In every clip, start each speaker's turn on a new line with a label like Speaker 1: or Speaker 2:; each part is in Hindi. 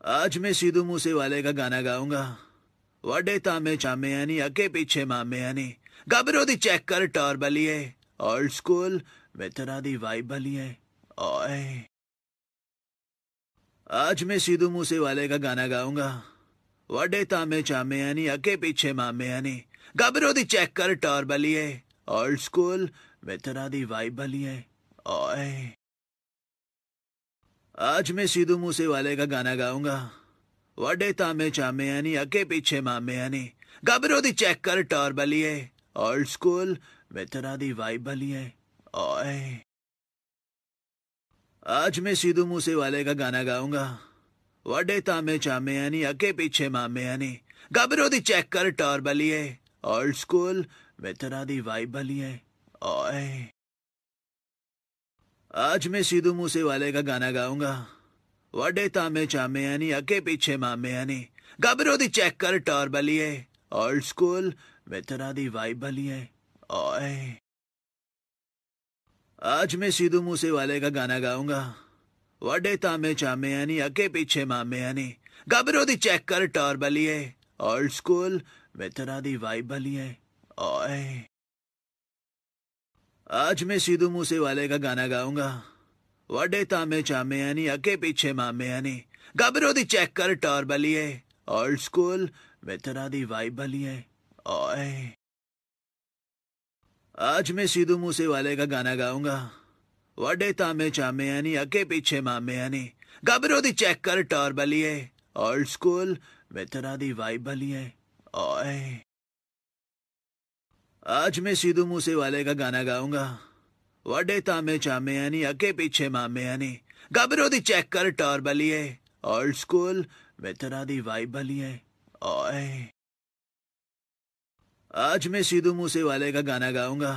Speaker 1: आज मैं सिद्धू मूसेवाले का गाना गाऊंगा। वडे तामे चामे यानी अके पीछे मामे यानी गबरू दी चेक कर टॉर बलिए ओल्ड स्कूल में तरह दी वाइब बलिए ओए। आज मैं सिद्धू मूसेवाले का गाना गाऊंगा। वडे तामे चामे यानी अके पीछे मामे यानी गबरू दी चेक कर टॉर बलिए ओल्ड स्कूल में तरह दी वाइब बलिए ओए। आज मैं सिद्धू मूसेवाले का गाना गाऊंगा। वडे तामे चामे यानी अके पीछे मामे यानी गबरू दी चेक कर टॉर बलिए ओल्ड स्कूल में तरह दी वाइब बलिए ओए। आज मैं सिद्धू मूसेवाले का गाना गाऊंगा। वडे तामे चामे यानी अके पीछे मामे यानी गबरू दी चेक कर टॉर बलिए ओल्ड स्कूल में तरह दी वाइब बलिए ओए। आज मैं सिद्धू मूसेवाले का गाना गाऊंगा। वडे तामे चामे यानी अके पीछे मामे यानी गबरू दी चेक कर टॉर बलिए ओल्ड स्कूल में तरह दी वाइब बलिए ओए। आज मैं सिद्धू मूसेवाले का गाना गाऊंगा। वडे तामे चामे यानी अके पीछे मामे यानी गबरू दी चेक कर टॉर बलिए ओल्ड स्कूल में तरह दी वाइब बलिए ओए। आज मैं सिद्धू मूसेवाले का गाना गाऊंगा। वडे तामे चामे यानी अके पीछे मामे यानी गबरू दी चेक कर टॉर बलिए ओल्ड स्कूल में तरह दी वाइब बलिए ओए। आज मैं सिद्धू मूसेवाले का गाना गाऊंगा। वडे तामे चामे यानी अके पीछे मामे यानी गबरू दी चेक कर टॉर बलिए ओल्ड स्कूल में तरह दी वाइब बलिए ओए। आज मैं सिद्धू मूसेवाले का गाना गाऊंगा। वडे तामे चामे यानी अके पीछे मामे यानी गबरू दी चेक कर टॉर बलिए ओल्ड स्कूल में तरह दी वाइब बलिए ओए। आज मैं सिद्धू मूसेवाले का गाना गाऊंगा।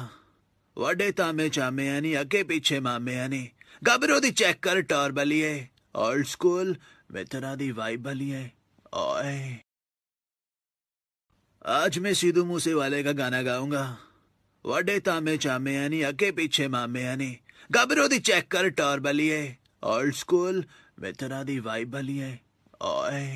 Speaker 1: वडे तामे चामे यानी अके पीछे मामे यानी गबरू दी चेक कर टॉर बलिए ओल्ड स्कूल में तरह दी वाइब बलिए ओए। आज मैं सिद्धू मूसेवाले का गाना गाऊंगा। वडे तामे चामे यानी अके पीछे मामे यानी गबरू दी चेक कर टॉर बलिए ओल्ड स्कूल में तरह दी वाइब बलिए ओए।